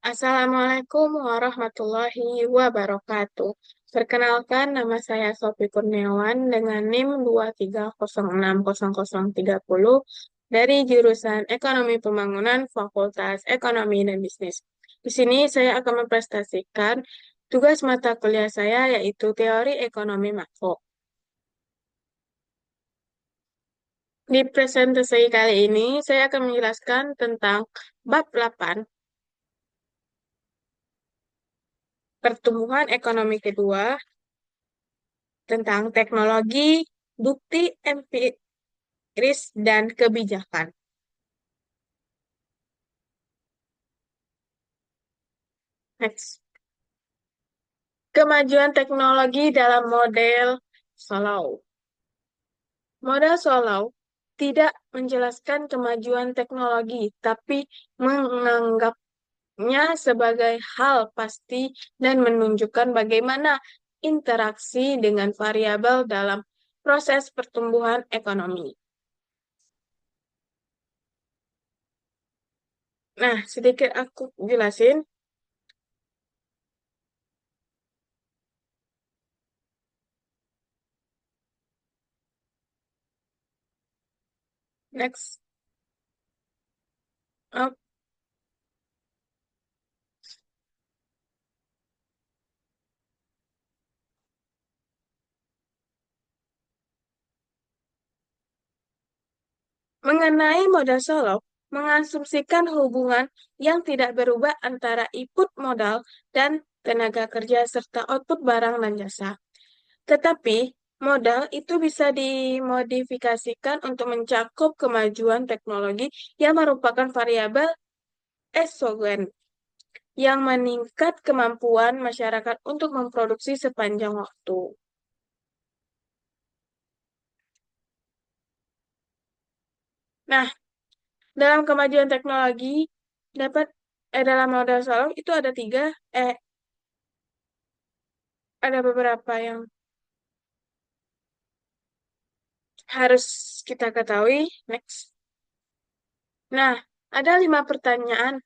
Assalamualaikum warahmatullahi wabarakatuh. Perkenalkan, nama saya Sofi Kurniawan dengan NIM 2306030 dari jurusan Ekonomi Pembangunan Fakultas Ekonomi dan Bisnis. Di sini saya akan mempresentasikan tugas mata kuliah saya yaitu Teori Ekonomi Makro. Di presentasi kali ini, saya akan menjelaskan tentang bab 8, pertumbuhan ekonomi kedua, tentang teknologi, bukti empiris, dan kebijakan. Next. Kemajuan teknologi dalam model Solow. Model Solow tidak menjelaskan kemajuan teknologi, tapi menganggapnya sebagai hal pasti dan menunjukkan bagaimana interaksi dengan variabel dalam proses pertumbuhan ekonomi. Nah, sedikit aku jelasin. Next. Oh, mengenai modal solo, mengasumsikan hubungan yang tidak berubah antara input modal dan tenaga kerja serta output barang dan jasa. Tetapi, modal itu bisa dimodifikasikan untuk mencakup kemajuan teknologi yang merupakan variabel eksogen yang meningkat kemampuan masyarakat untuk memproduksi sepanjang waktu. Nah, dalam kemajuan teknologi dapat dalam modal solo itu ada tiga, ada beberapa yang harus kita ketahui. Next. Nah, ada 5 pertanyaan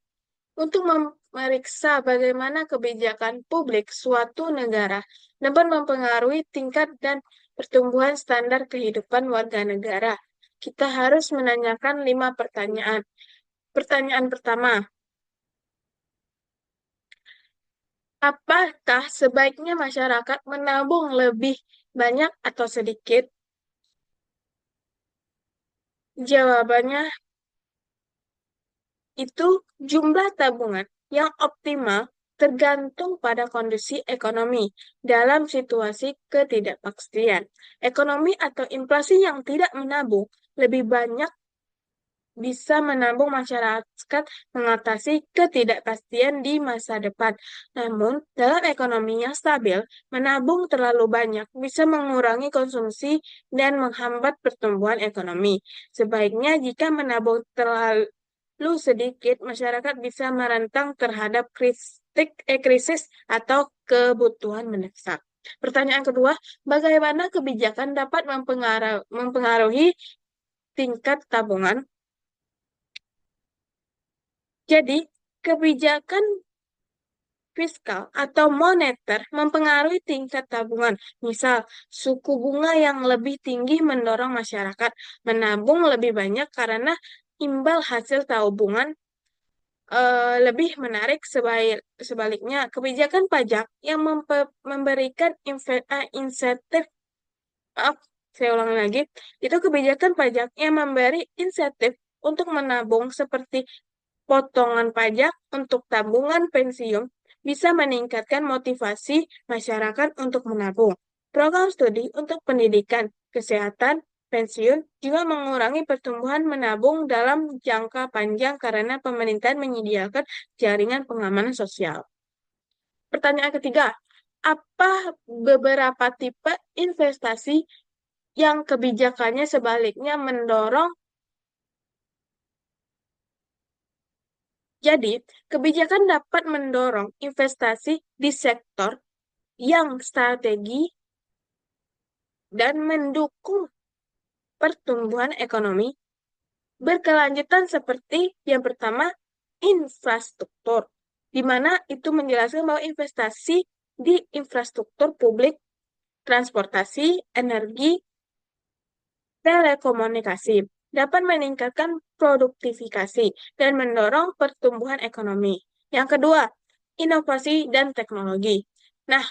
untuk memeriksa bagaimana kebijakan publik suatu negara dapat mempengaruhi tingkat dan pertumbuhan standar kehidupan warga negara. Kita harus menanyakan 5 pertanyaan. Pertanyaan pertama, apakah sebaiknya masyarakat menabung lebih banyak atau sedikit? Jawabannya itu jumlah tabungan yang optimal tergantung pada kondisi ekonomi dalam situasi ketidakpastian. Ekonomi atau inflasi yang tidak menabung lebih banyak bisa menabung masyarakat mengatasi ketidakpastian di masa depan. Namun, dalam ekonomi yang stabil, menabung terlalu banyak bisa mengurangi konsumsi dan menghambat pertumbuhan ekonomi. Sebaiknya jika menabung terlalu sedikit, masyarakat bisa merentang terhadap krisis atau kebutuhan mendesak. Pertanyaan kedua, bagaimana kebijakan dapat mempengaruhi tingkat tabungan? Jadi, kebijakan fiskal atau moneter mempengaruhi tingkat tabungan. Misal, suku bunga yang lebih tinggi mendorong masyarakat menabung lebih banyak karena imbal hasil tabungan lebih menarik. Sebaliknya, kebijakan pajak yang memberikan insentif, maaf, saya ulang lagi, itu kebijakan pajak yang memberi insentif untuk menabung seperti potongan pajak untuk tabungan pensiun bisa meningkatkan motivasi masyarakat untuk menabung. Program studi untuk pendidikan, kesehatan, pensiun juga mengurangi pertumbuhan menabung dalam jangka panjang karena pemerintah menyediakan jaringan pengamanan sosial. Pertanyaan ketiga, apa beberapa tipe investasi yang kebijakannya sebaliknya mendorong? Jadi, kebijakan dapat mendorong investasi di sektor yang strategi dan mendukung pertumbuhan ekonomi berkelanjutan seperti yang pertama, infrastruktur. di mana itu menjelaskan bahwa investasi di infrastruktur publik, transportasi, energi, telekomunikasi dapat meningkatkan produktivitas dan mendorong pertumbuhan ekonomi. Yang kedua, inovasi dan teknologi. Nah,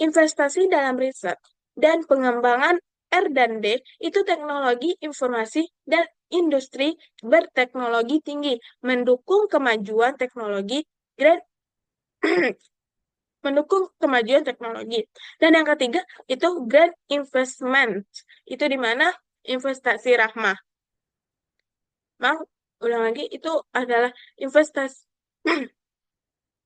investasi dalam riset dan pengembangan R&D itu teknologi informasi dan industri berteknologi tinggi, mendukung kemajuan teknologi dan mendukung kemajuan teknologi. Dan yang ketiga itu grant investment. Itu di mana investasi rahmah. Mau ulang lagi itu adalah investasi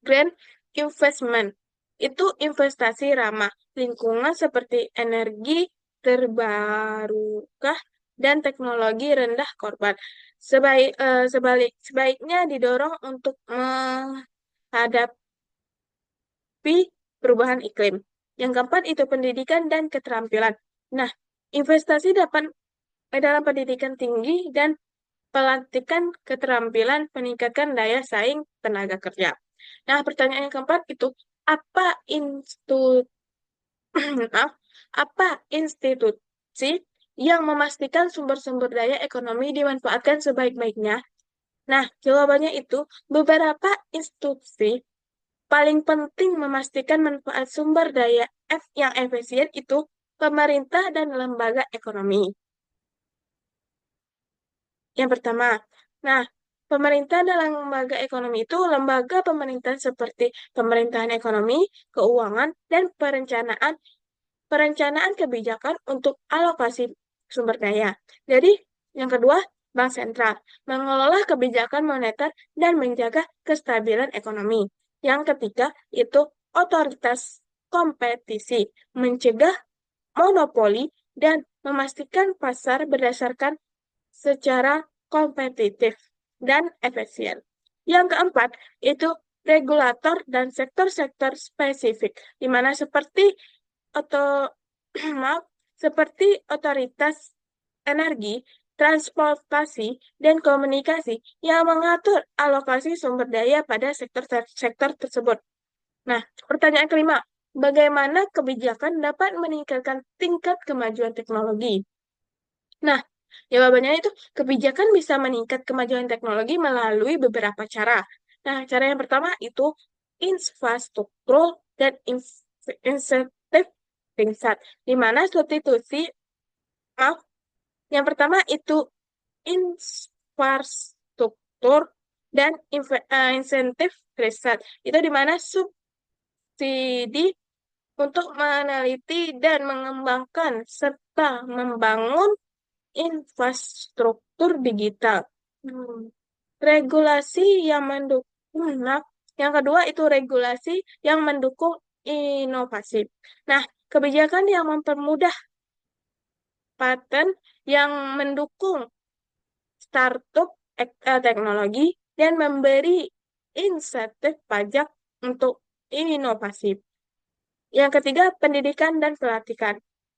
grant investment. Itu investasi ramah lingkungan seperti energi terbarukan dan teknologi rendah korban. Sebaiknya didorong untuk menghadapi perubahan iklim. Yang keempat itu pendidikan dan keterampilan. Nah, investasi dalam pendidikan tinggi dan pelatihan keterampilan meningkatkan daya saing tenaga kerja. Nah, pertanyaan yang keempat itu apa maaf, apa institusi yang memastikan sumber-sumber daya ekonomi dimanfaatkan sebaik-baiknya? Nah, jawabannya itu beberapa institusi paling penting memastikan manfaat sumber daya yang efisien itu pemerintah dan lembaga ekonomi. Yang pertama, nah, pemerintah dan lembaga ekonomi itu lembaga pemerintah seperti pemerintahan ekonomi, keuangan, dan perencanaan kebijakan untuk alokasi sumber daya. Jadi, yang kedua, Bank Sentral mengelola kebijakan moneter dan menjaga kestabilan ekonomi. Yang ketiga, itu otoritas kompetisi, mencegah monopoli dan memastikan pasar berdasarkan secara kompetitif dan efisien. Yang keempat, itu regulator dan sektor-sektor spesifik, di mana seperti atau maaf, seperti otoritas energi, transportasi, dan komunikasi yang mengatur alokasi sumber daya pada sektor-sektor tersebut. Nah, pertanyaan kelima, bagaimana kebijakan dapat meningkatkan tingkat kemajuan teknologi? Nah, jawabannya itu kebijakan bisa meningkat kemajuan teknologi melalui beberapa cara. Nah, cara yang pertama itu infrastruktur dan insentif riset, di mana substitusi, maaf, yang pertama itu infrastruktur dan insentif riset. Itu di mana subsidi untuk meneliti dan mengembangkan serta membangun infrastruktur digital. Hmm. Regulasi yang mendukung, nah, yang kedua itu regulasi yang mendukung inovasi. Nah, kebijakan yang mempermudah paten yang mendukung startup teknologi dan memberi insentif pajak untuk inovasi. Yang ketiga, pendidikan dan pelatihan.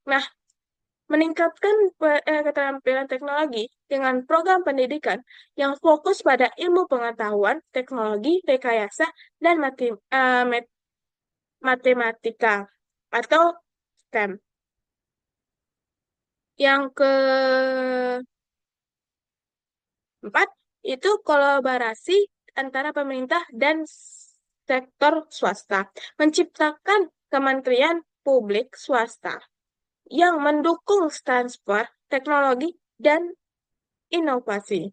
Nah, meningkatkan keterampilan teknologi dengan program pendidikan yang fokus pada ilmu pengetahuan, teknologi, rekayasa, dan matematika atau STEM. Yang keempat, itu kolaborasi antara pemerintah dan sektor swasta, menciptakan kementerian publik swasta yang mendukung transfer teknologi dan inovasi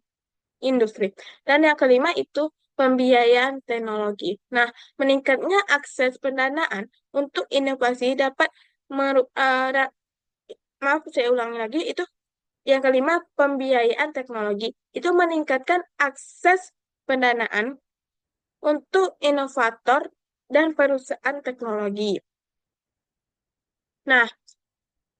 industri. Dan yang kelima itu pembiayaan teknologi. Nah, meningkatnya akses pendanaan untuk inovasi dapat maaf saya ulangi lagi itu yang kelima pembiayaan teknologi. Itu meningkatkan akses pendanaan untuk inovator dan perusahaan teknologi. Nah,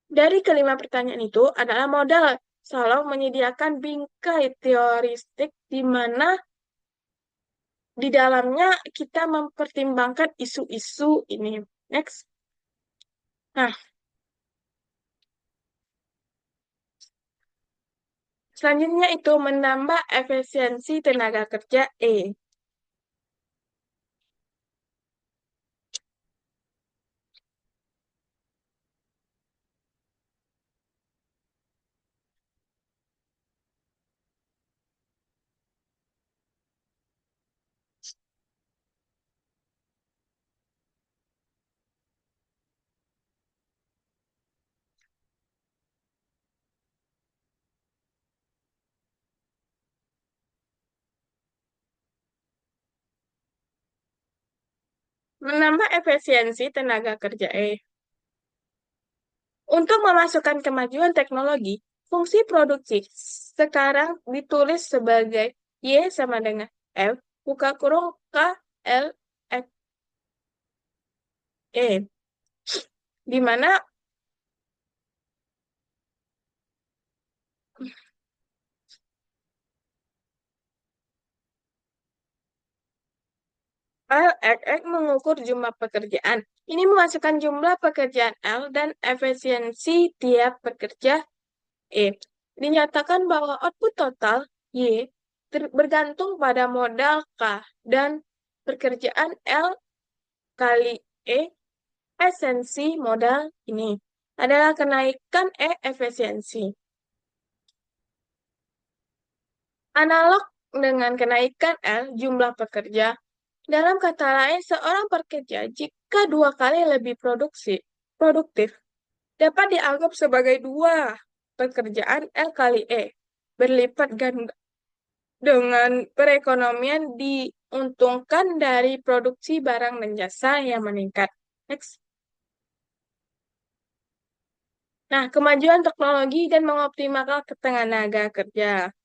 dari kelima pertanyaan itu adalah modal Solong menyediakan bingkai teoristik di mana di dalamnya kita mempertimbangkan isu-isu ini. Next. Nah, selanjutnya itu menambah efisiensi tenaga kerja E. menambah efisiensi tenaga kerja E. Untuk memasukkan kemajuan teknologi, fungsi produksi sekarang ditulis sebagai Y sama dengan F, buka kurung K, L, F, E. Di mana L, X, X mengukur jumlah pekerjaan. Ini memasukkan jumlah pekerjaan L dan efisiensi tiap pekerja E. Dinyatakan bahwa output total Y bergantung pada modal K dan pekerjaan L kali E. Esensi modal ini adalah kenaikan efisiensi. Analog dengan kenaikan jumlah pekerja. Dalam kata lain, seorang pekerja jika 2 kali lebih produktif dapat dianggap sebagai 2 pekerjaan L kali E. Berlipat ganda dengan perekonomian diuntungkan dari produksi barang dan jasa yang meningkat. Next. Nah, kemajuan teknologi dan mengoptimalkan tenaga kerja.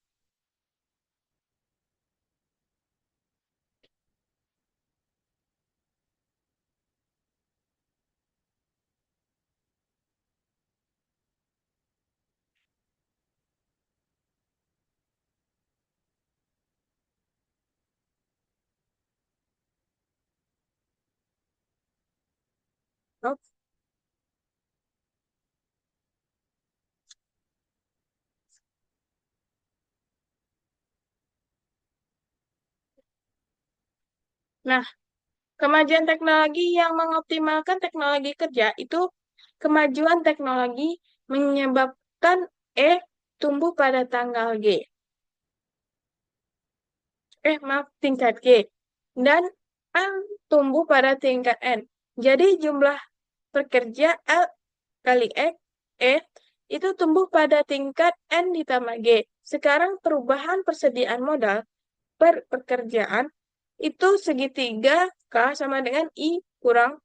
Nah, kemajuan teknologi yang mengoptimalkan teknologi kerja itu kemajuan teknologi menyebabkan E tumbuh pada tanggal G. Maaf, tingkat G. Dan L tumbuh pada tingkat N. Jadi jumlah pekerja L kali E itu tumbuh pada tingkat N ditambah G. Sekarang perubahan persediaan modal per pekerjaan itu segitiga K sama dengan I kurang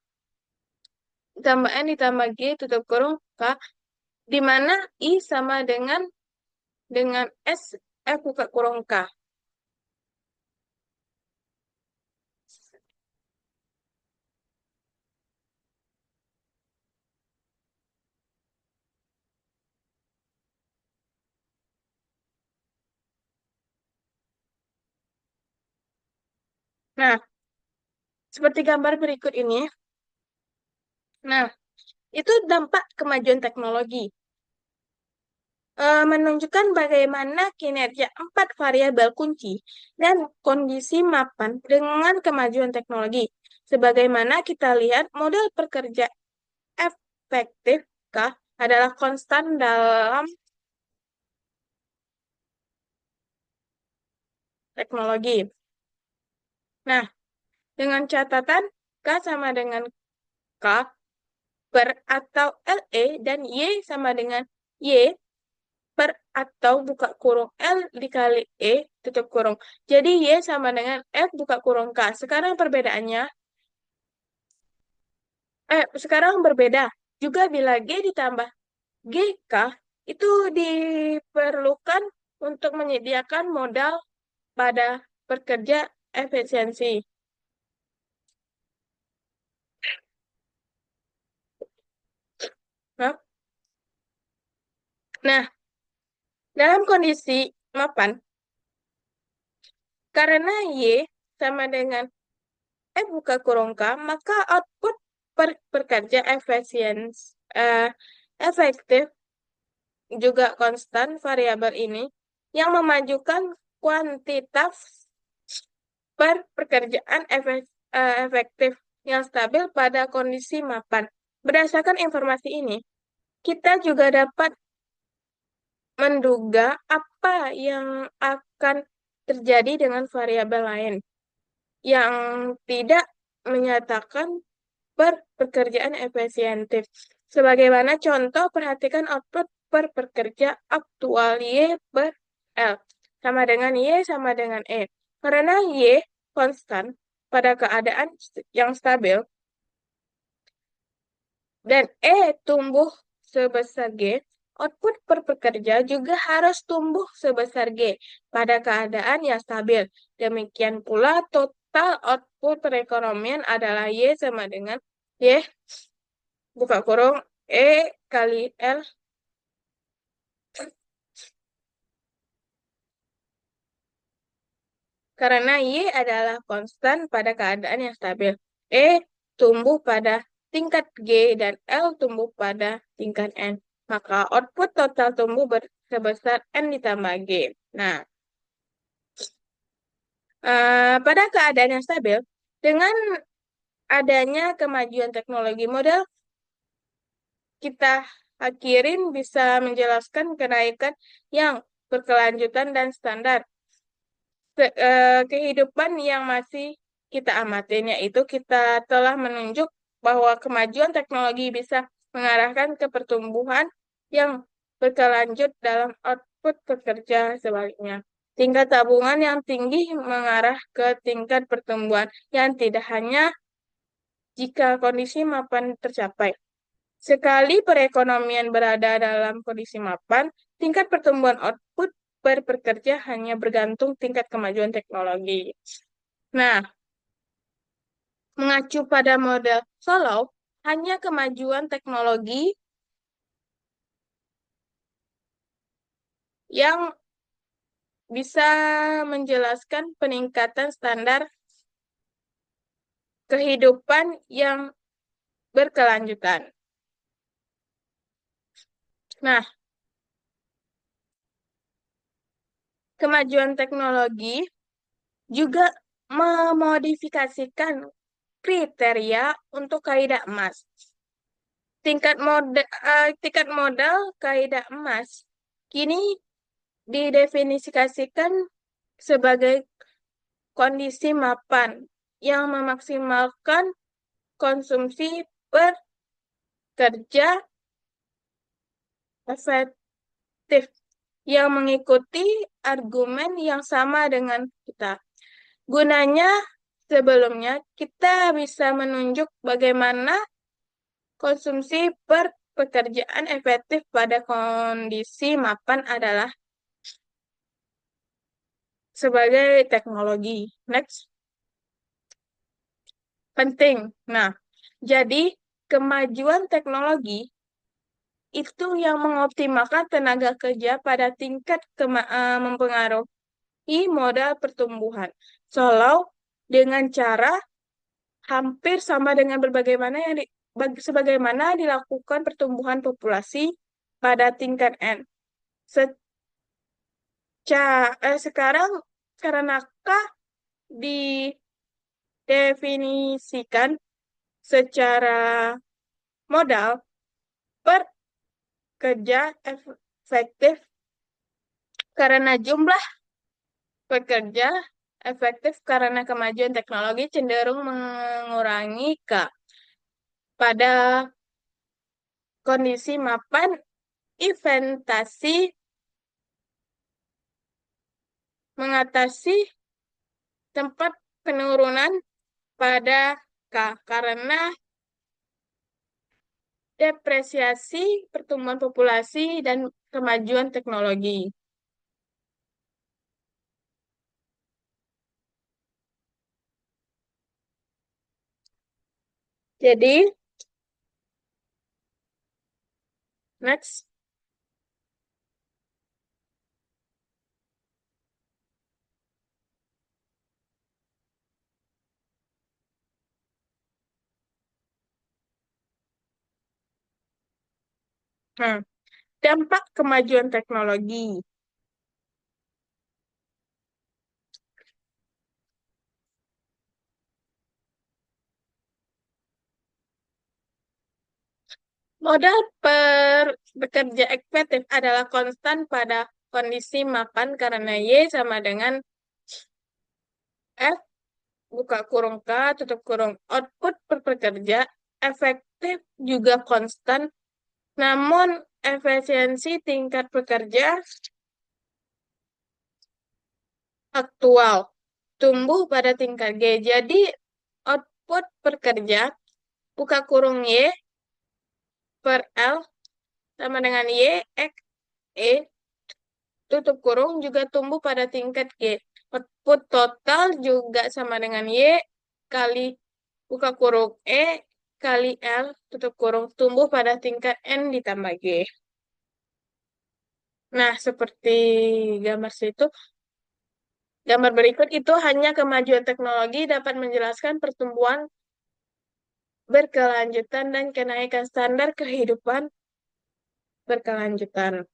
tambah N ditambah G tutup kurung K, di mana I sama dengan S F buka kurung K. Nah, seperti gambar berikut ini. Nah, itu dampak kemajuan teknologi. Menunjukkan bagaimana kinerja 4 variabel kunci dan kondisi mapan dengan kemajuan teknologi. Sebagaimana kita lihat, model pekerja efektif K adalah konstan dalam teknologi. Nah, dengan catatan K sama dengan K per atau LE dan Y sama dengan Y per atau buka kurung L dikali E tutup kurung. Jadi Y sama dengan F buka kurung K. Sekarang berbeda. Juga bila G ditambah GK itu diperlukan untuk menyediakan modal pada pekerja efisiensi. Nah, nah, dalam kondisi mapan, karena Y sama dengan F buka kurung K, maka output per pekerja efektif juga konstan variabel ini yang memajukan kuantitas per pekerjaan efektif yang stabil pada kondisi mapan. Berdasarkan informasi ini, kita juga dapat menduga apa yang akan terjadi dengan variabel lain yang tidak menyatakan per pekerjaan efisientif. Sebagaimana contoh, perhatikan output per pekerja aktual Y per L sama dengan Y sama dengan E. Karena Y konstan, pada keadaan yang stabil dan E tumbuh sebesar G, output per pekerja juga harus tumbuh sebesar G pada keadaan yang stabil. Demikian pula total output perekonomian adalah Y sama dengan Y buka kurung E kali L karena Y adalah konstan pada keadaan yang stabil. E tumbuh pada tingkat G dan L tumbuh pada tingkat N. Maka output total tumbuh sebesar N ditambah G. Nah, pada keadaan yang stabil, dengan adanya kemajuan teknologi model, kita akhirin bisa menjelaskan kenaikan yang berkelanjutan dan standar kehidupan yang masih kita amatin, yaitu kita telah menunjuk bahwa kemajuan teknologi bisa mengarahkan ke pertumbuhan yang berkelanjut dalam output pekerja sebaliknya. Tingkat tabungan yang tinggi mengarah ke tingkat pertumbuhan yang tidak hanya jika kondisi mapan tercapai. Sekali perekonomian berada dalam kondisi mapan, tingkat pertumbuhan output per pekerja hanya bergantung tingkat kemajuan teknologi. Nah, mengacu pada model Solow, hanya kemajuan teknologi yang bisa menjelaskan peningkatan standar kehidupan yang berkelanjutan. Nah, kemajuan teknologi juga memodifikasikan kriteria untuk kaidah emas. Tingkat modal kaidah emas kini didefinisikan sebagai kondisi mapan yang memaksimalkan konsumsi per kerja efektif yang mengikuti argumen yang sama dengan kita. Gunanya sebelumnya kita bisa menunjuk bagaimana konsumsi per pekerjaan efektif pada kondisi mapan adalah sebagai teknologi. Next. Penting. Nah, jadi kemajuan teknologi itu yang mengoptimalkan tenaga kerja pada tingkat mempengaruhi modal pertumbuhan. Solow dengan cara hampir sama dengan sebagaimana dilakukan pertumbuhan populasi pada tingkat N. Sekarang karenakah didefinisikan secara modal per kerja efektif karena jumlah pekerja efektif karena kemajuan teknologi cenderung mengurangi pada kondisi mapan investasi mengatasi tempat penurunan pada karena depresiasi pertumbuhan populasi dan kemajuan teknologi. Jadi, next. Nah, dampak kemajuan teknologi. Modal per bekerja efektif adalah konstan pada kondisi mapan karena Y sama dengan F buka kurung K tutup kurung output per pekerja efektif juga konstan, namun efisiensi tingkat pekerja aktual tumbuh pada tingkat G. Jadi output per kerja, buka kurung Y per L sama dengan Y, X, E, tutup kurung juga tumbuh pada tingkat G. Output total juga sama dengan Y kali buka kurung E kali L tutup kurung tumbuh pada tingkat N ditambah G. Nah, seperti gambar situ, gambar berikut itu hanya kemajuan teknologi dapat menjelaskan pertumbuhan berkelanjutan dan kenaikan standar kehidupan berkelanjutan.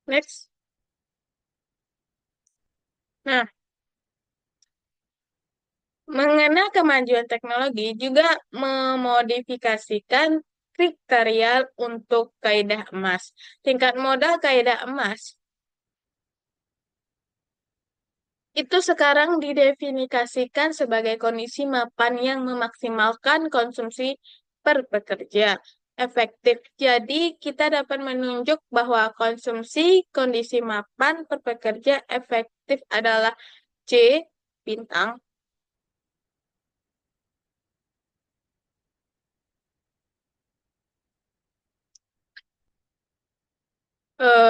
Next. Nah, mengenal kemajuan teknologi juga memodifikasikan kriteria untuk kaidah emas. Tingkat modal kaidah emas itu sekarang didefinisikan sebagai kondisi mapan yang memaksimalkan konsumsi per pekerja efektif. Jadi, kita dapat menunjuk bahwa konsumsi kondisi mapan per pekerja efektif adalah C bintang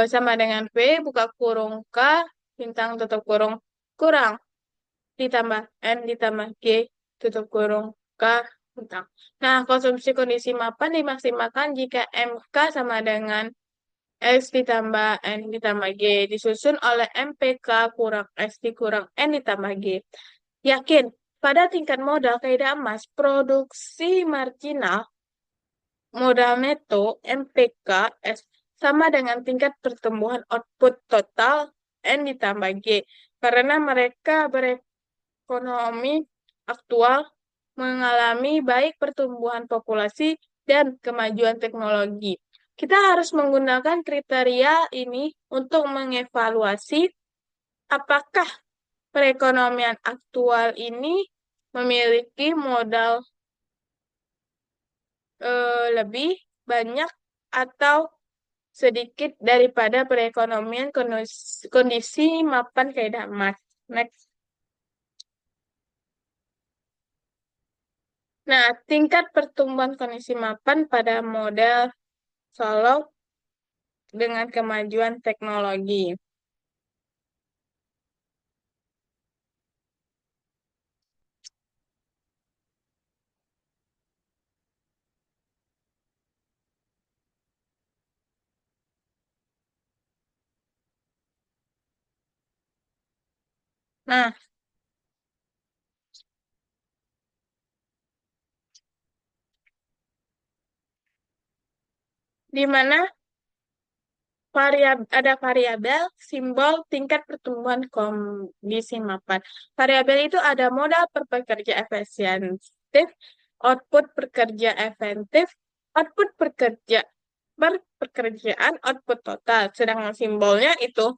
sama dengan V buka kurung K bintang tutup kurung kurang ditambah N ditambah G tutup kurung K bintang. Nah, konsumsi kondisi mapan dimaksimalkan jika MK sama dengan X ditambah N ditambah G disusun oleh MPK kurang X dikurang N ditambah G. Yakin, pada tingkat modal kaidah emas, produksi marginal modal neto MPK S sama dengan tingkat pertumbuhan output total N ditambah G karena mereka berekonomi aktual mengalami baik pertumbuhan populasi dan kemajuan teknologi. Kita harus menggunakan kriteria ini untuk mengevaluasi apakah perekonomian aktual ini memiliki modal lebih banyak atau sedikit daripada perekonomian kondisi mapan kaidah emas. Next. Nah, tingkat pertumbuhan kondisi mapan pada model Solo dengan kemajuan teknologi. Nah, di mana ada variabel simbol tingkat pertumbuhan kondisi mapan. Variabel itu ada modal per pekerja efisientif, output pekerja efektif, output pekerja per pekerjaan, output total. Sedangkan simbolnya itu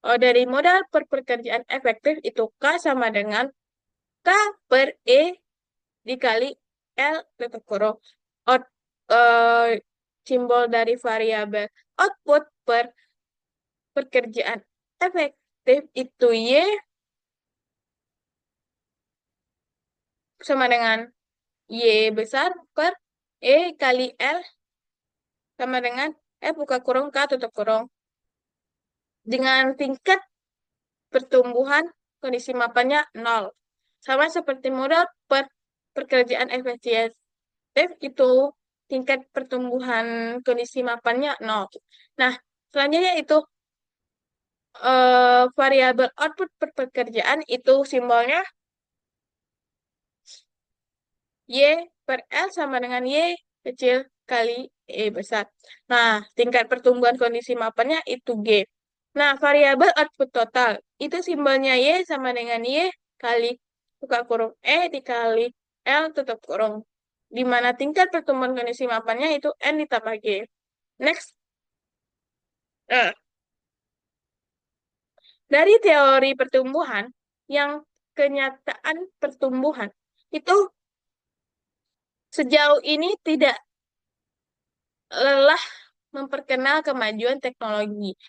dari modal per pekerjaan efektif itu K sama dengan K per E dikali L tutup kurung. Out, eh, simbol dari variabel output per pekerjaan efektif itu Y sama dengan Y besar per E kali L sama dengan F buka kurung K tutup kurung. Dengan tingkat pertumbuhan kondisi mapannya 0. Sama seperti modal per pekerjaan efisientif itu tingkat pertumbuhan kondisi mapannya 0. Nah, selanjutnya itu variabel output per pekerjaan itu simbolnya Y per L sama dengan Y kecil kali E besar. Nah, tingkat pertumbuhan kondisi mapannya itu G. Nah, variabel output total itu simbolnya Y sama dengan Y kali buka kurung E dikali L tutup kurung. Di mana tingkat pertumbuhan kondisi mapannya itu N ditambah G. Next. Nah, Dari teori pertumbuhan, yang kenyataan pertumbuhan itu sejauh ini tidak lelah memperkenal kemajuan teknologi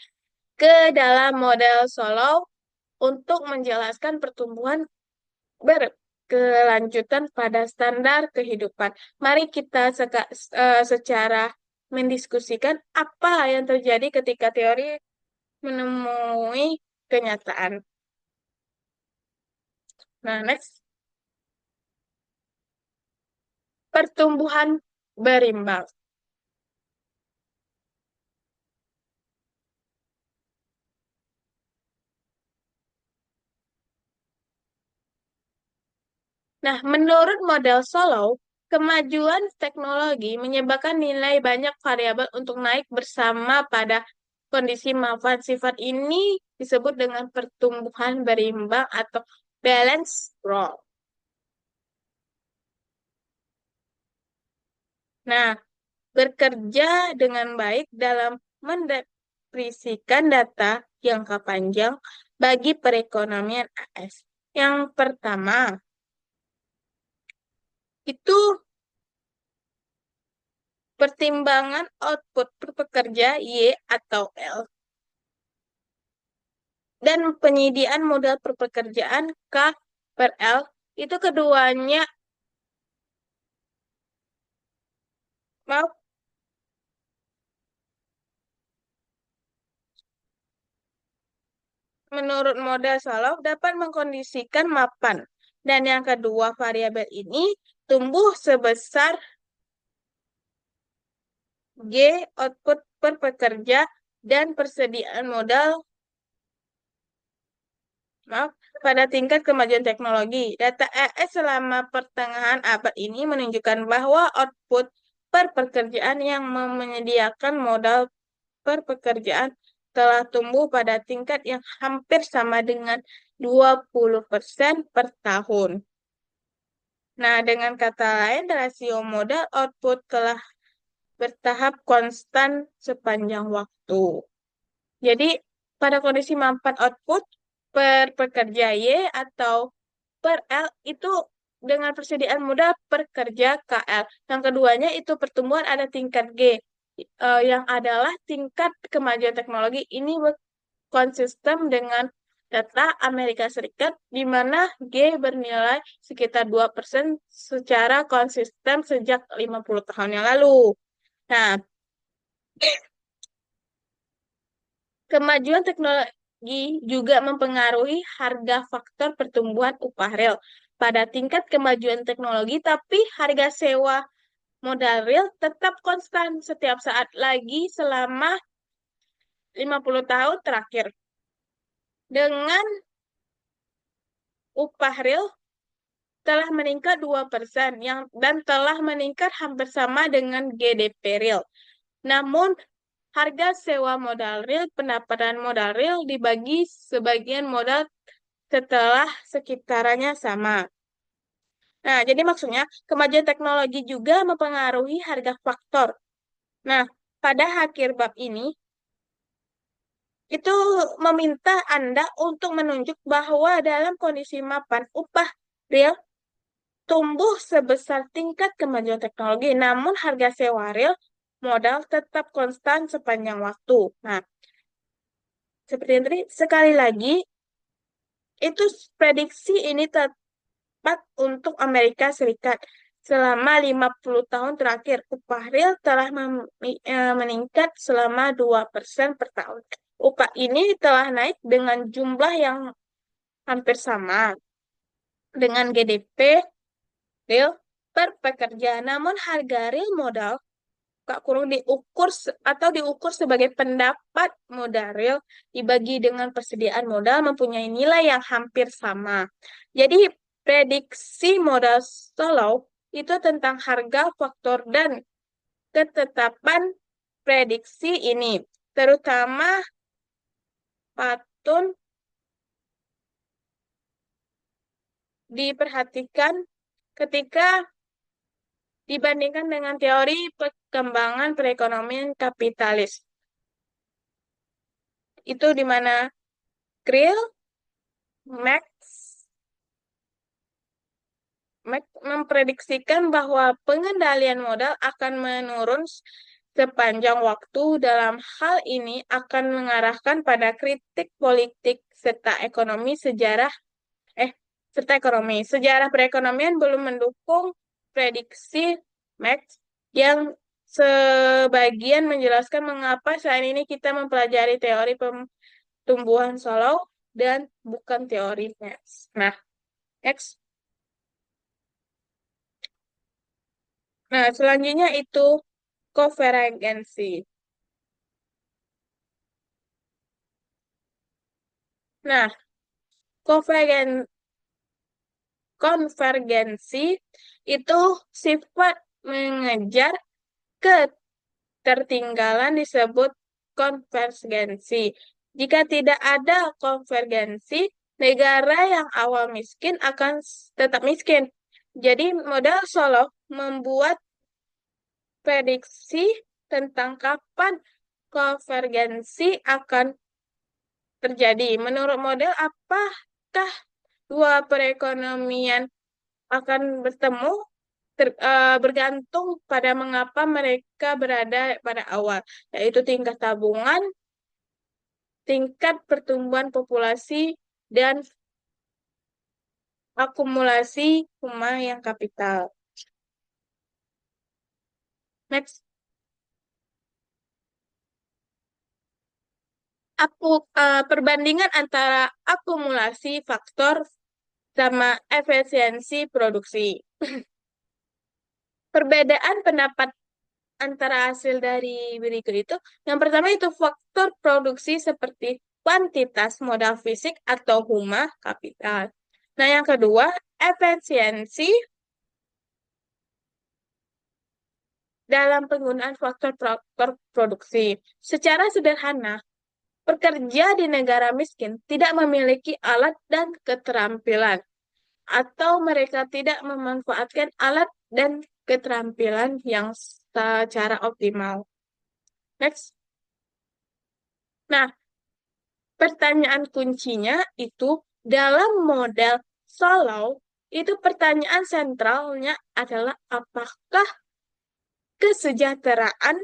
ke dalam model Solow untuk menjelaskan pertumbuhan berkelanjutan pada standar kehidupan. Mari kita secara mendiskusikan apa yang terjadi ketika teori menemui kenyataan. Nah, next. Pertumbuhan berimbang. Nah, menurut model Solow, kemajuan teknologi menyebabkan nilai banyak variabel untuk naik bersama pada kondisi manfaat. Sifat ini disebut dengan pertumbuhan berimbang atau balance growth. Nah, bekerja dengan baik dalam mendepresikan data jangka panjang bagi perekonomian AS. Yang pertama, itu pertimbangan output per pekerja Y atau L dan penyediaan modal per pekerjaan K per L itu keduanya mau menurut model Solow dapat mengkondisikan mapan dan yang kedua variabel ini tumbuh sebesar G output per pekerja dan persediaan modal maaf, pada tingkat kemajuan teknologi. Data ES selama pertengahan abad ini menunjukkan bahwa output per pekerjaan yang menyediakan modal per pekerjaan telah tumbuh pada tingkat yang hampir sama dengan 20% per tahun. Nah, dengan kata lain, rasio modal output telah bertahap konstan sepanjang waktu. Jadi, pada kondisi mampat output per pekerja Y atau per L itu dengan persediaan modal per kerja KL. Yang keduanya itu pertumbuhan ada tingkat G, yang adalah tingkat kemajuan teknologi. Ini konsisten dengan data Amerika Serikat, di mana G bernilai sekitar 2% secara konsisten sejak 50 tahun yang lalu. Nah, kemajuan teknologi juga mempengaruhi harga faktor pertumbuhan upah real. Pada tingkat kemajuan teknologi, tapi harga sewa modal real tetap konstan setiap saat lagi selama 50 tahun terakhir. Dengan upah real telah meningkat 2% dan telah meningkat hampir sama dengan GDP real. Namun, harga sewa modal real, pendapatan modal real dibagi sebagian modal setelah sekitarnya sama. Nah, jadi maksudnya kemajuan teknologi juga mempengaruhi harga faktor. Nah, pada akhir bab ini, itu meminta Anda untuk menunjuk bahwa dalam kondisi mapan, upah real tumbuh sebesar tingkat kemajuan teknologi, namun harga sewa real modal tetap konstan sepanjang waktu. Nah, seperti yang tadi, sekali lagi, itu prediksi ini tepat untuk Amerika Serikat. Selama 50 tahun terakhir, upah real telah meningkat selama 2% per tahun. Upah ini telah naik dengan jumlah yang hampir sama dengan GDP real per pekerja. Namun harga real modal Kak kurung diukur sebagai pendapat modal real dibagi dengan persediaan modal mempunyai nilai yang hampir sama. Jadi prediksi modal Solow itu tentang harga, faktor, dan ketetapan prediksi ini, terutama patut diperhatikan ketika dibandingkan dengan teori perkembangan perekonomian kapitalis. Itu di mana Krill, Max memprediksikan bahwa pengendalian modal akan menurun sepanjang waktu. Dalam hal ini akan mengarahkan pada kritik politik eh serta ekonomi. Sejarah perekonomian belum mendukung prediksi Max yang sebagian menjelaskan mengapa saat ini kita mempelajari teori pertumbuhan solo dan bukan teori Max. Nah, next. Nah, selanjutnya itu konvergensi. Nah, konvergen konvergensi itu sifat mengejar ketertinggalan disebut konvergensi. Jika tidak ada konvergensi, negara yang awal miskin akan tetap miskin. Jadi modal Solow membuat prediksi tentang kapan konvergensi akan terjadi. Menurut model, apakah dua perekonomian akan bertemu bergantung pada mengapa mereka berada pada awal, yaitu tingkat tabungan, tingkat pertumbuhan populasi, dan akumulasi rumah yang kapital. Next, perbandingan antara akumulasi faktor sama efisiensi produksi. Perbedaan pendapat antara hasil dari berikut itu, yang pertama itu faktor produksi seperti kuantitas modal fisik atau huma kapital. Nah, yang kedua, efisiensi dalam penggunaan faktor produksi. Secara sederhana, pekerja di negara miskin tidak memiliki alat dan keterampilan, atau mereka tidak memanfaatkan alat dan keterampilan yang secara optimal. Next. Nah, pertanyaan kuncinya itu dalam model Solow, itu pertanyaan sentralnya adalah apakah kesejahteraan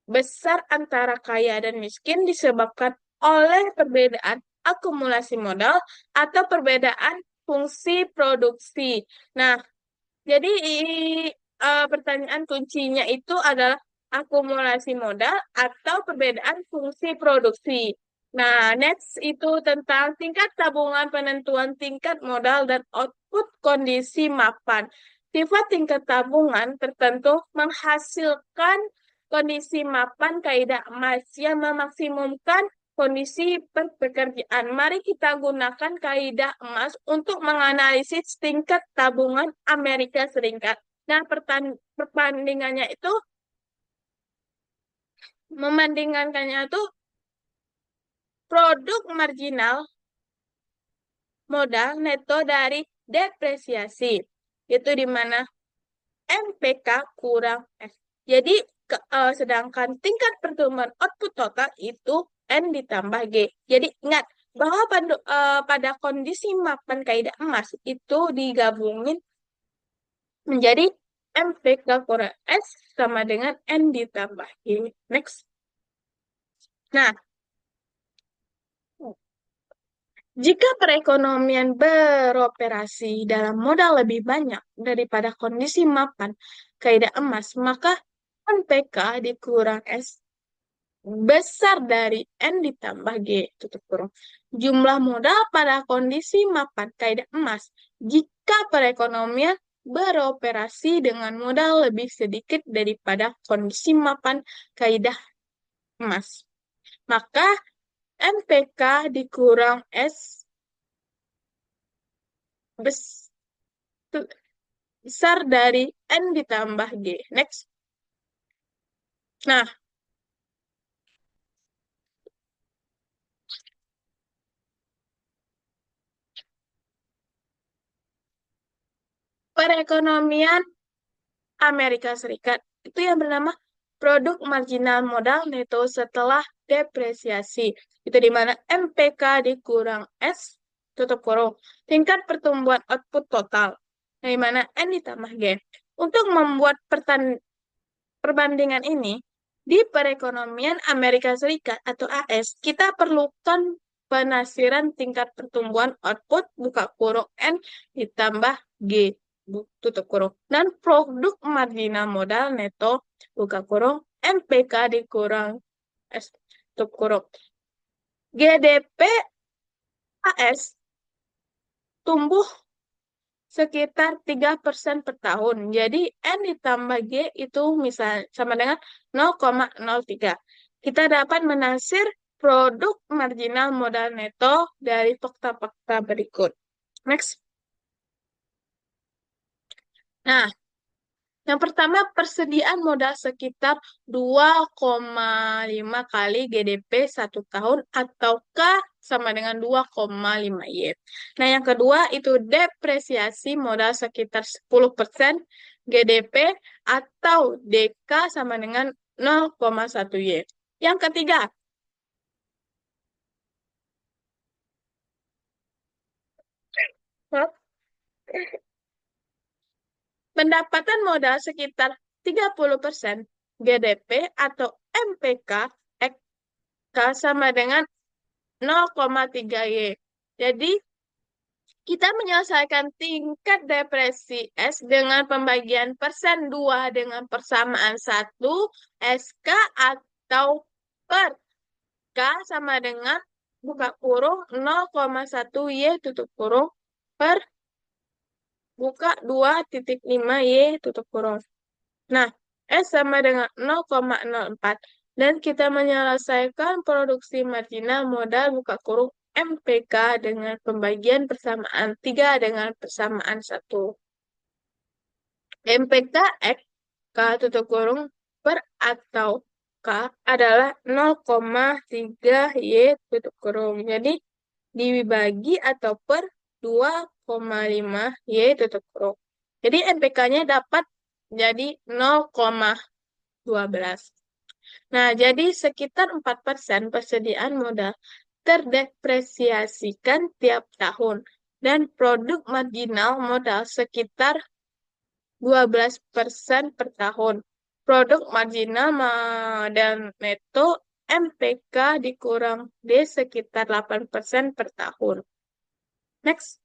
besar antara kaya dan miskin disebabkan oleh perbedaan akumulasi modal atau perbedaan fungsi produksi. Nah, jadi pertanyaan kuncinya itu adalah akumulasi modal atau perbedaan fungsi produksi. Nah, next itu tentang tingkat tabungan, penentuan tingkat modal, dan output kondisi mapan. Sifat tingkat tabungan tertentu menghasilkan kondisi mapan kaidah emas yang memaksimumkan kondisi pekerjaan. Mari kita gunakan kaidah emas untuk menganalisis tingkat tabungan Amerika Serikat. Nah, perbandingannya itu membandingkannya itu produk marginal modal neto dari depresiasi. Itu di mana MPK kurang F. Jadi, sedangkan tingkat pertumbuhan output total itu N ditambah G. Jadi, ingat bahwa pada kondisi mapan kaidah emas itu digabungin menjadi MPK kurang S sama dengan N ditambah G. Next. Nah, jika perekonomian beroperasi dalam modal lebih banyak daripada kondisi mapan kaidah emas, maka MPK dikurang S besar dari N ditambah G tutup kurung. Jumlah modal pada kondisi mapan kaidah emas jika perekonomian beroperasi dengan modal lebih sedikit daripada kondisi mapan kaidah emas. Maka MPK dikurang S besar dari N ditambah G. Next. Nah, perekonomian Amerika Serikat itu yang bernama produk marginal modal neto setelah depresiasi. Itu di mana MPK dikurang S tutup kurung. Tingkat pertumbuhan output total. Di mana N ditambah G. Untuk membuat perbandingan ini, di perekonomian Amerika Serikat atau AS, kita perlukan penafsiran tingkat pertumbuhan output buka kurung N ditambah G tutup kurung dan produk marginal modal neto buka kurung MPK dikurang S tutup kurung. GDP AS tumbuh sekitar 3% per tahun. Jadi N ditambah G itu misalnya sama dengan 0,03. Kita dapat menafsir produk marginal modal neto dari fakta-fakta berikut. Next. Nah, yang pertama, persediaan modal sekitar 2,5 kali GDP satu tahun atau K sama dengan 2,5 Y. Nah, yang kedua itu depresiasi modal sekitar 10% GDP atau DK sama dengan 0,1 Y. Yang ketiga, pendapatan modal sekitar 30% GDP atau MPK K sama dengan 0,3 Y. Jadi, kita menyelesaikan tingkat depresi S dengan pembagian persen 2 dengan persamaan 1 SK atau per K sama dengan buka kurung 0,1 Y tutup kurung per buka 2,5 Y tutup kurung. Nah, S sama dengan 0,04. Dan kita menyelesaikan produksi marginal modal buka kurung MPK dengan pembagian persamaan 3 dengan persamaan 1. MPK X K tutup kurung per atau K adalah 0,3 Y tutup kurung. Jadi dibagi atau per 2,5 Y tutup kurung. Jadi MPK-nya dapat jadi 0,12. Nah, jadi sekitar 4% persediaan modal terdepresiasikan tiap tahun dan produk marginal modal sekitar 12% per tahun. Produk marginal modal neto MPK dikurang D sekitar 8% per tahun. Next.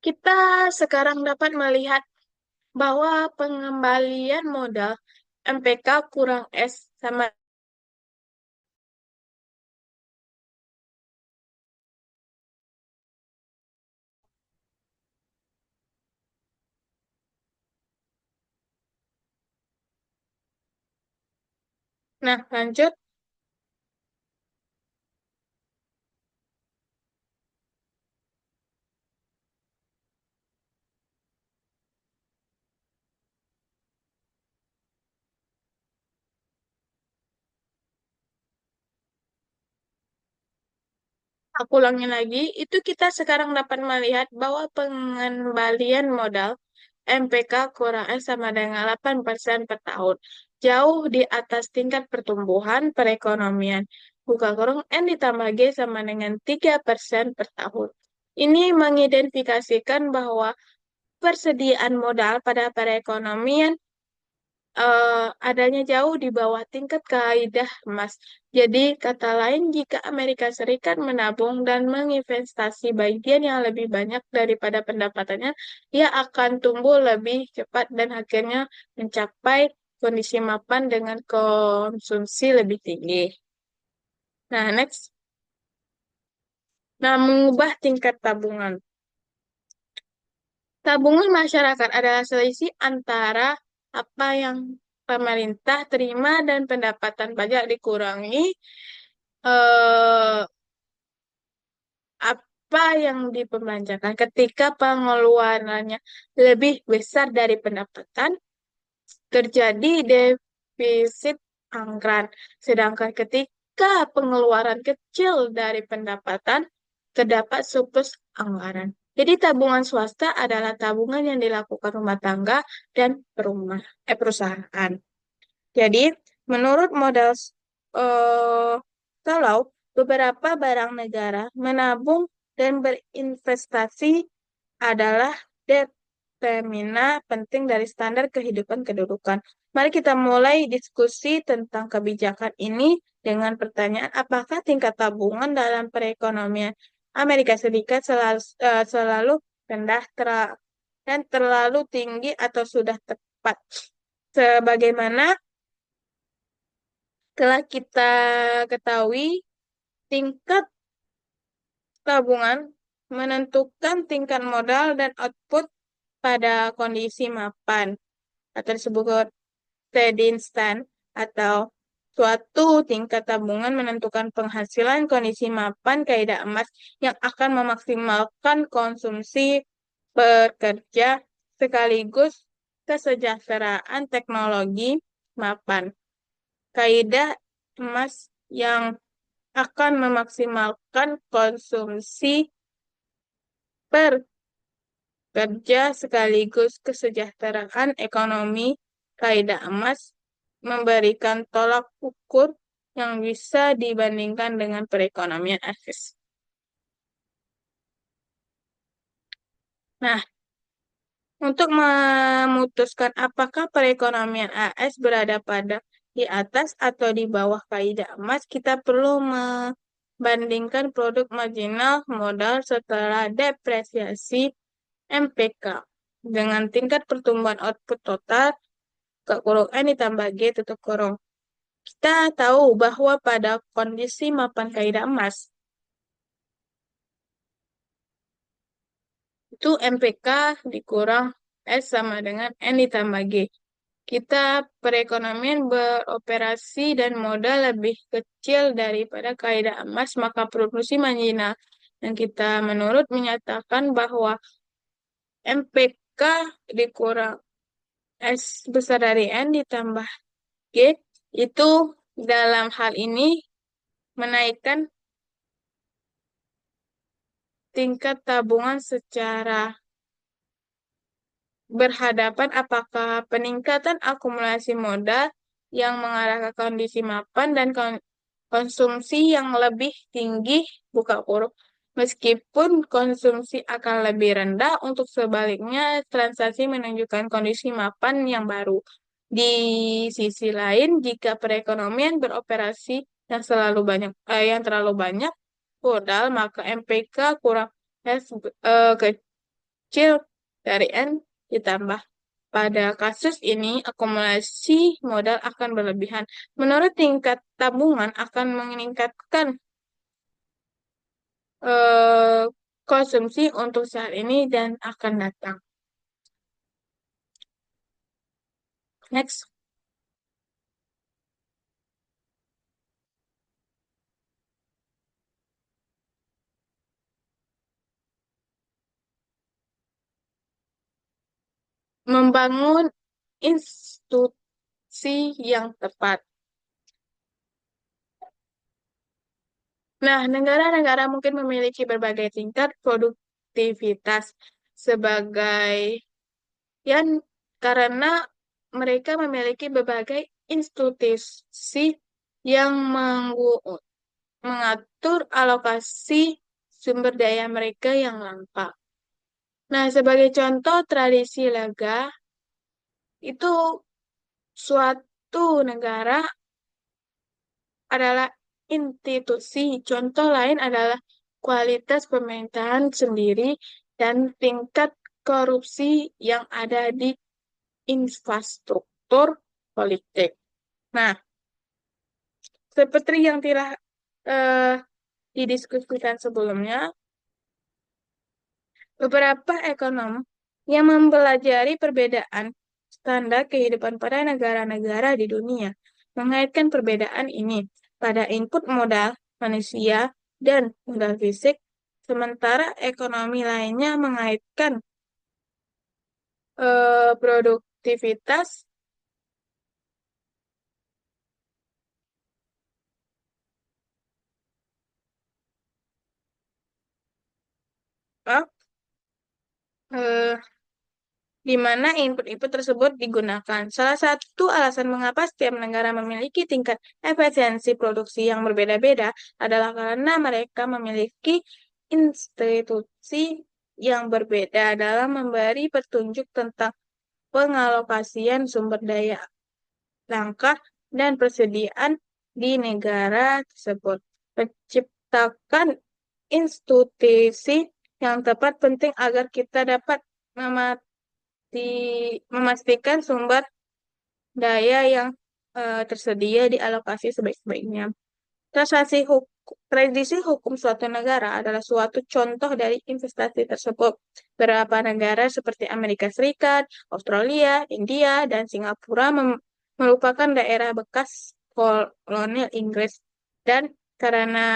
Kita sekarang dapat melihat bahwa pengembalian modal MPK kurang S sama. Nah, lanjut. Aku ulangi lagi, itu kita sekarang dapat melihat bahwa pengembalian modal MPK kurang S sama dengan 8% per tahun. Jauh di atas tingkat pertumbuhan perekonomian. Buka kurung N ditambah G sama dengan 3% per tahun. Ini mengidentifikasikan bahwa persediaan modal pada perekonomian adanya jauh di bawah tingkat kaidah emas. Jadi, kata lain, jika Amerika Serikat menabung dan menginvestasi bagian yang lebih banyak daripada pendapatannya, ia akan tumbuh lebih cepat dan akhirnya mencapai kondisi mapan dengan konsumsi lebih tinggi. Nah, next. Nah, mengubah tingkat tabungan. Tabungan masyarakat adalah selisih antara apa yang pemerintah terima dan pendapatan pajak dikurangi eh, apa yang diperbelanjakan. Ketika pengeluarannya lebih besar dari pendapatan, terjadi defisit anggaran. Sedangkan ketika pengeluaran kecil dari pendapatan, terdapat surplus anggaran. Jadi tabungan swasta adalah tabungan yang dilakukan rumah tangga dan perusahaan. Jadi menurut modal eh, kalau beberapa barang negara menabung dan berinvestasi adalah determina penting dari standar kehidupan kedudukan. Mari kita mulai diskusi tentang kebijakan ini dengan pertanyaan, apakah tingkat tabungan dalam perekonomian Amerika Serikat selalu rendah dan terlalu tinggi atau sudah tepat? Sebagaimana telah kita ketahui, tingkat tabungan menentukan tingkat modal dan output pada kondisi mapan atau disebut steady stand atau suatu tingkat tabungan menentukan penghasilan kondisi mapan kaidah emas yang akan memaksimalkan konsumsi pekerja sekaligus kesejahteraan teknologi mapan. Kaidah emas yang akan memaksimalkan konsumsi kerja sekaligus kesejahteraan ekonomi. Kaidah emas memberikan tolak ukur yang bisa dibandingkan dengan perekonomian AS. Nah, untuk memutuskan apakah perekonomian AS berada pada di atas atau di bawah kaidah emas, kita perlu membandingkan produk marginal modal setelah depresiasi MPK dengan tingkat pertumbuhan output total ke kurung N ditambah G tutup kurung. Kita tahu bahwa pada kondisi mapan kaidah emas, itu MPK dikurang S sama dengan N ditambah G. Kita perekonomian beroperasi dan modal lebih kecil daripada kaidah emas, maka produksi marginal. Dan kita menurut menyatakan bahwa MPK dikurang S besar dari N ditambah G itu dalam hal ini menaikkan tingkat tabungan secara berhadapan apakah peningkatan akumulasi modal yang mengarah ke kondisi mapan dan konsumsi yang lebih tinggi buka kurung meskipun konsumsi akan lebih rendah untuk sebaliknya transaksi menunjukkan kondisi mapan yang baru. Di sisi lain, jika perekonomian beroperasi yang terlalu banyak modal, maka MPK kurang S kecil dari N ditambah. Pada kasus ini, akumulasi modal akan berlebihan. Menurut tingkat tabungan akan meningkatkan eh, konsumsi untuk saat ini dan akan datang. Next, membangun institusi yang tepat. Nah, negara-negara mungkin memiliki berbagai tingkat produktivitas sebagai yang karena mereka memiliki berbagai institusi yang mengatur alokasi sumber daya mereka yang langka. Nah, sebagai contoh tradisi lega itu suatu negara adalah institusi. Contoh lain adalah kualitas pemerintahan sendiri dan tingkat korupsi yang ada di infrastruktur politik. Nah, seperti yang telah eh, didiskusikan sebelumnya, beberapa ekonom yang mempelajari perbedaan standar kehidupan pada negara-negara di dunia mengaitkan perbedaan ini pada input modal manusia dan modal fisik, sementara ekonomi lainnya mengaitkan produktivitas eh, di mana input-input tersebut digunakan. Salah satu alasan mengapa setiap negara memiliki tingkat efisiensi produksi yang berbeda-beda adalah karena mereka memiliki institusi yang berbeda dalam memberi petunjuk tentang pengalokasian sumber daya langkah dan persediaan di negara tersebut. Menciptakan institusi yang tepat penting agar kita dapat memastikan sumber daya yang tersedia dialokasi sebaik-baiknya. Tradisi hukum suatu negara adalah suatu contoh dari investasi tersebut. Beberapa negara seperti Amerika Serikat, Australia, India, dan Singapura merupakan daerah bekas kolonial Inggris dan karena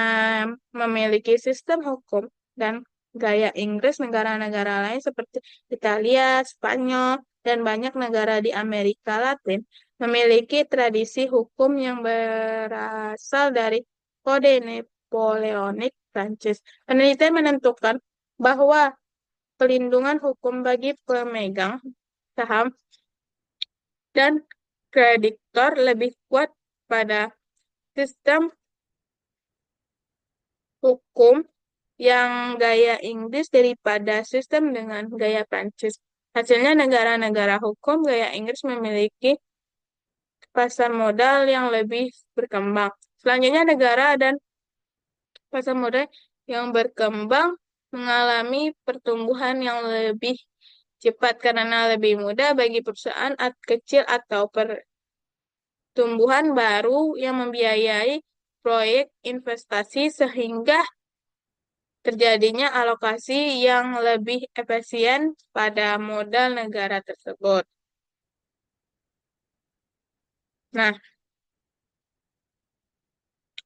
memiliki sistem hukum dan gaya Inggris, negara-negara lain seperti Italia, Spanyol, dan banyak negara di Amerika Latin memiliki tradisi hukum yang berasal dari Kode Napoleonik Prancis. Penelitian menentukan bahwa pelindungan hukum bagi pemegang saham dan kreditor lebih kuat pada sistem hukum yang gaya Inggris daripada sistem dengan gaya Prancis. Hasilnya negara-negara hukum gaya Inggris memiliki pasar modal yang lebih berkembang. Selanjutnya negara dan pasar modal yang berkembang mengalami pertumbuhan yang lebih cepat karena lebih mudah bagi perusahaan kecil atau pertumbuhan baru yang membiayai proyek investasi sehingga terjadinya alokasi yang lebih efisien pada modal negara tersebut. Nah,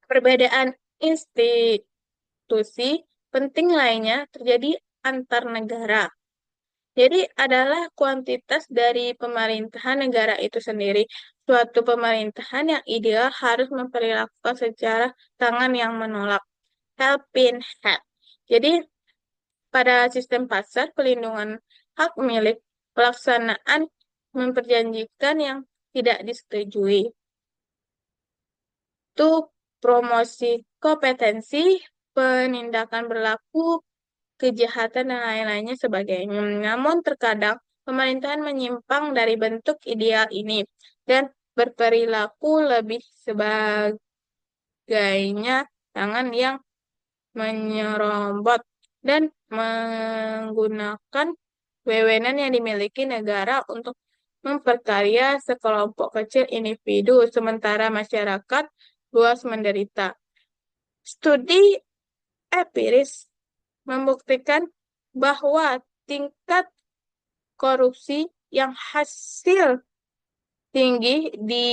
perbedaan institusi penting lainnya terjadi antar negara. Jadi adalah kuantitas dari pemerintahan negara itu sendiri. Suatu pemerintahan yang ideal harus memperlakukan secara tangan yang menolak. Helping hand. Jadi pada sistem pasar pelindungan hak milik pelaksanaan memperjanjikan yang tidak disetujui. Itu promosi kompetensi, penindakan berlaku, kejahatan, dan lain-lainnya sebagainya. Namun terkadang pemerintahan menyimpang dari bentuk ideal ini dan berperilaku lebih sebagainya tangan yang menyerobot dan menggunakan wewenang yang dimiliki negara untuk memperkaya sekelompok kecil individu, sementara masyarakat luas menderita. Studi empiris membuktikan bahwa tingkat korupsi yang hasil tinggi di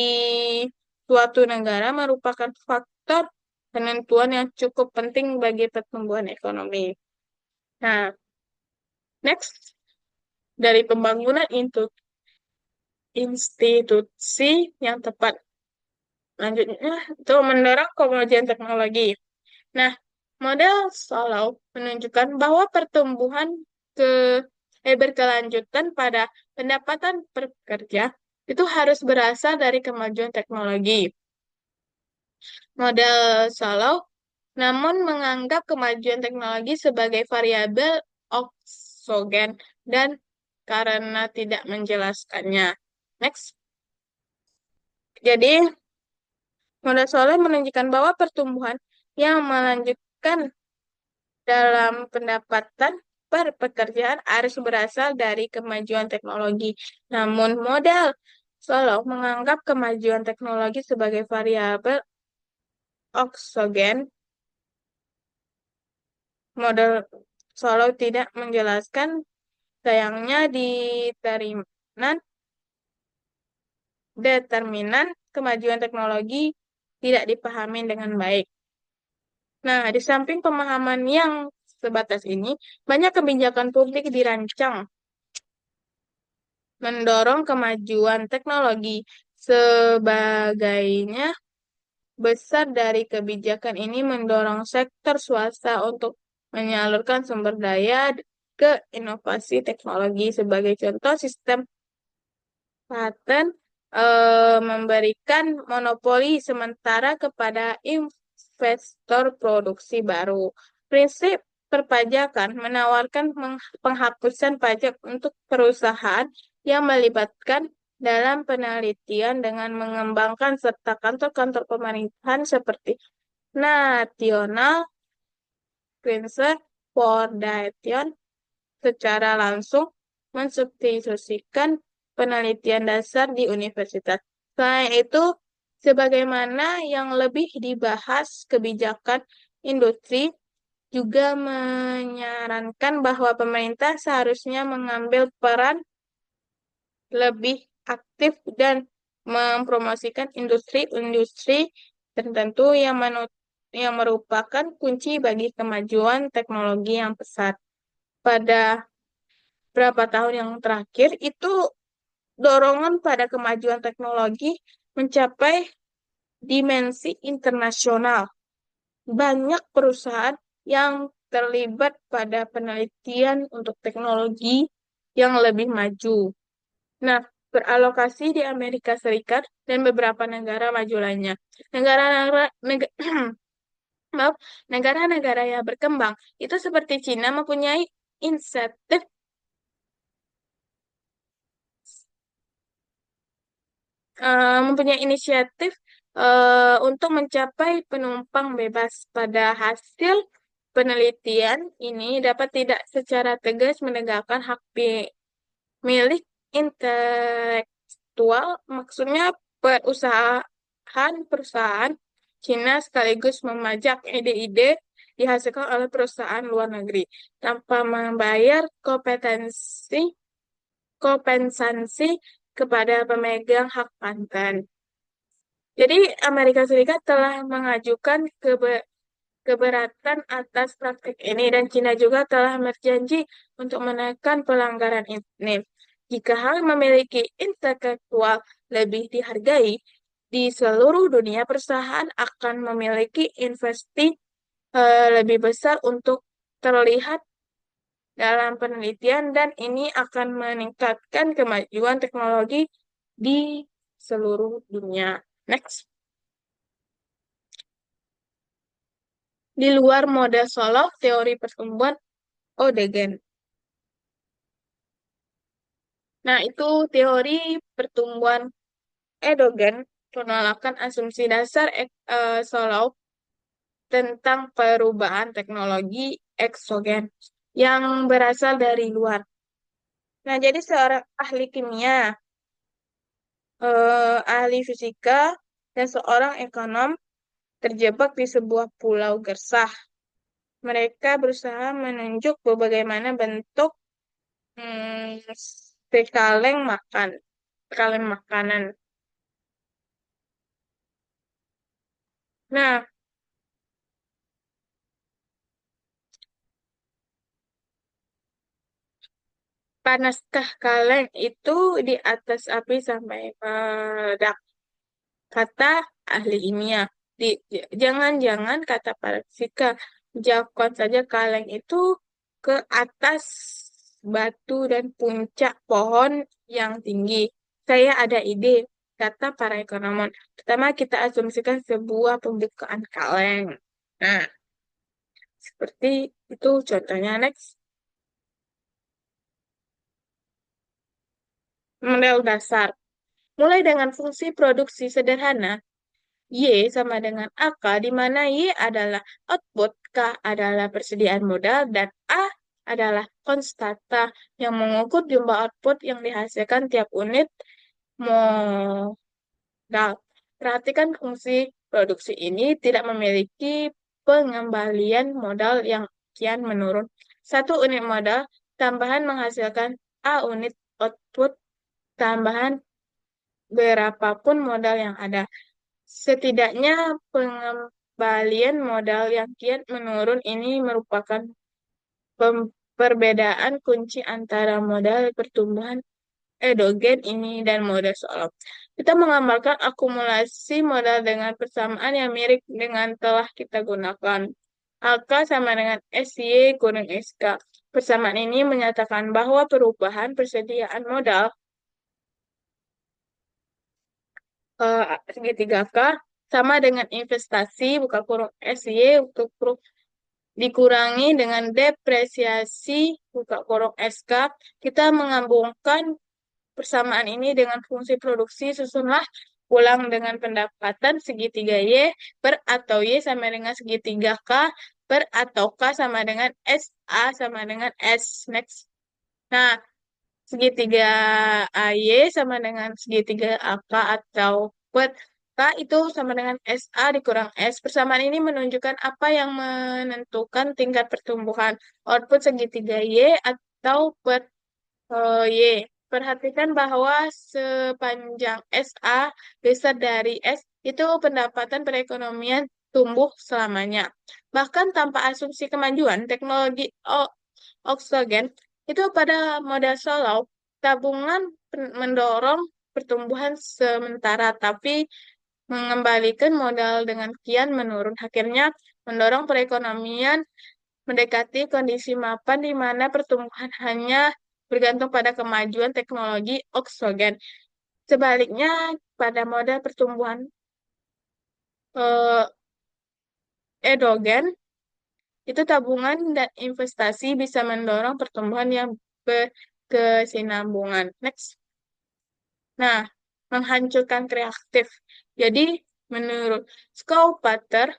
suatu negara merupakan faktor penentuan yang cukup penting bagi pertumbuhan ekonomi. Nah, next, dari pembangunan institusi yang tepat. Lanjutnya, itu mendorong kemajuan teknologi. Nah, model Solow menunjukkan bahwa pertumbuhan ke berkelanjutan pada pendapatan per pekerja itu harus berasal dari kemajuan teknologi. Model Solow namun menganggap kemajuan teknologi sebagai variabel oksogen dan karena tidak menjelaskannya. Next. Jadi, model Solow menunjukkan bahwa pertumbuhan yang melanjutkan dalam pendapatan per pekerjaan harus berasal dari kemajuan teknologi. Namun model Solow menganggap kemajuan teknologi sebagai variabel oksogen. Model Solow tidak menjelaskan, sayangnya determinan kemajuan teknologi tidak dipahami dengan baik. Nah, di samping pemahaman yang sebatas ini, banyak kebijakan publik dirancang mendorong kemajuan teknologi. Sebagainya besar dari kebijakan ini mendorong sektor swasta untuk menyalurkan sumber daya ke inovasi teknologi. Sebagai contoh, sistem paten memberikan monopoli sementara kepada investor produksi baru. Prinsip perpajakan menawarkan penghapusan pajak untuk perusahaan yang melibatkan dalam penelitian dengan mengembangkan serta kantor-kantor pemerintahan seperti National Cancer Foundation secara langsung mensubstitusikan penelitian dasar di universitas. Selain itu, sebagaimana yang lebih dibahas, kebijakan industri juga menyarankan bahwa pemerintah seharusnya mengambil peran lebih aktif dan mempromosikan industri-industri tertentu yang merupakan kunci bagi kemajuan teknologi yang pesat. Pada berapa tahun yang terakhir itu dorongan pada kemajuan teknologi mencapai dimensi internasional. Banyak perusahaan yang terlibat pada penelitian untuk teknologi yang lebih maju. Nah, beralokasi di Amerika Serikat dan beberapa negara maju lainnya. Negara-negara maaf, negara-negara yang berkembang itu seperti Cina mempunyai insentif mempunyai inisiatif untuk mencapai penumpang bebas. Pada hasil penelitian ini dapat tidak secara tegas menegakkan hak milik intelektual, maksudnya perusahaan Cina sekaligus memajak ide-ide dihasilkan oleh perusahaan luar negeri tanpa membayar kompensasi kepada pemegang hak paten. Jadi Amerika Serikat telah mengajukan keberatan atas praktik ini dan Cina juga telah berjanji untuk menekan pelanggaran ini. Jika hal memiliki intelektual lebih dihargai di seluruh dunia, perusahaan akan memiliki investasi lebih besar untuk terlihat dalam penelitian dan ini akan meningkatkan kemajuan teknologi di seluruh dunia. Next. Di luar model Solow, teori pertumbuhan Odegen. Nah, itu teori pertumbuhan endogen penolakan asumsi dasar Solow tentang perubahan teknologi eksogen yang berasal dari luar. Nah, jadi seorang ahli kimia, ahli fisika, dan seorang ekonom terjebak di sebuah pulau gersah. Mereka berusaha menunjuk bagaimana bentuk hmm, si kaleng makanan. Nah, panaskah kaleng itu di atas api sampai meledak? Kata ahli kimia. Jangan-jangan kata para fisika, jauhkan saja kaleng itu ke atas batu dan puncak pohon yang tinggi. Saya ada ide, kata para ekonom. Pertama, kita asumsikan sebuah pembukaan kaleng. Nah, seperti itu contohnya. Next, model dasar. Mulai dengan fungsi produksi sederhana, Y sama dengan AK, di mana Y adalah output, K adalah persediaan modal, dan A adalah konstanta yang mengukur jumlah output yang dihasilkan tiap unit modal. Perhatikan fungsi produksi ini tidak memiliki pengembalian modal yang kian menurun. Satu unit modal tambahan menghasilkan A unit output tambahan berapapun modal yang ada. Setidaknya pengembalian modal yang kian menurun ini merupakan perbedaan kunci antara modal pertumbuhan endogen ini dan modal Solow. Kita menggambarkan akumulasi modal dengan persamaan yang mirip dengan telah kita gunakan. AK sama dengan SY kurang SK. Persamaan ini menyatakan bahwa perubahan persediaan modal segitiga K sama dengan investasi buka kurung SY untuk dikurangi dengan depresiasi buka kurung SK. Kita menggabungkan persamaan ini dengan fungsi produksi, susunlah ulang dengan pendapatan segitiga Y per atau Y sama dengan segitiga K per atau K sama dengan SA sama dengan S. Next. Nah, segitiga AY sama dengan segitiga AK atau per K itu sama dengan SA dikurang S. Persamaan ini menunjukkan apa yang menentukan tingkat pertumbuhan output segitiga Y atau per Y. Perhatikan bahwa sepanjang SA besar dari S itu pendapatan perekonomian tumbuh selamanya. Bahkan tanpa asumsi kemajuan teknologi oksigen itu pada modal solo, tabungan mendorong pertumbuhan sementara, tapi mengembalikan modal dengan kian menurun. Akhirnya mendorong perekonomian mendekati kondisi mapan di mana pertumbuhan hanya bergantung pada kemajuan teknologi oksigen. Sebaliknya, pada model pertumbuhan eh, endogen, itu tabungan dan investasi bisa mendorong pertumbuhan yang berkesinambungan. Next. Nah, menghancurkan kreatif. Jadi, menurut Schumpeter,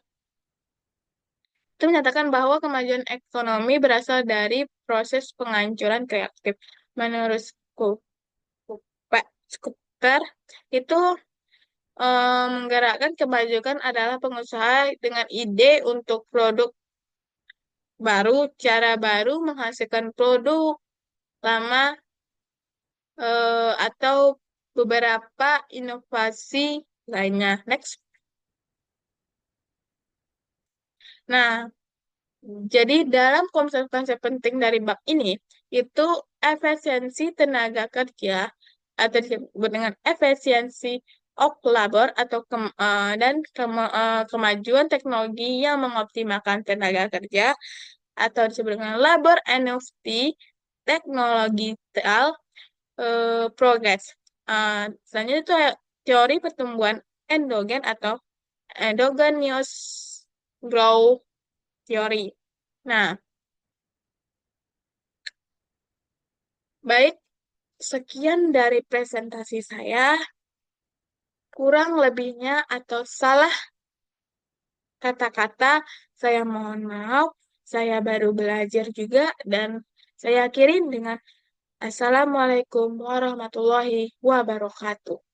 itu menyatakan bahwa kemajuan ekonomi berasal dari proses penghancuran kreatif. Menurut Schumpeter, itu menggerakkan kemajuan adalah pengusaha dengan ide untuk produk baru, cara baru menghasilkan produk lama atau beberapa inovasi lainnya. Next. Nah, jadi dalam konsep-konsep penting dari bab ini itu efisiensi tenaga kerja atau disebut dengan efisiensi of labor atau kemajuan teknologi yang mengoptimalkan tenaga kerja atau disebut dengan labor energy technological progress. Selanjutnya itu teori pertumbuhan endogen atau endogenous growth theory. Nah, baik, sekian dari presentasi saya. Kurang lebihnya atau salah kata-kata, saya mohon maaf. Saya baru belajar juga dan saya akhiri dengan Assalamualaikum warahmatullahi wabarakatuh.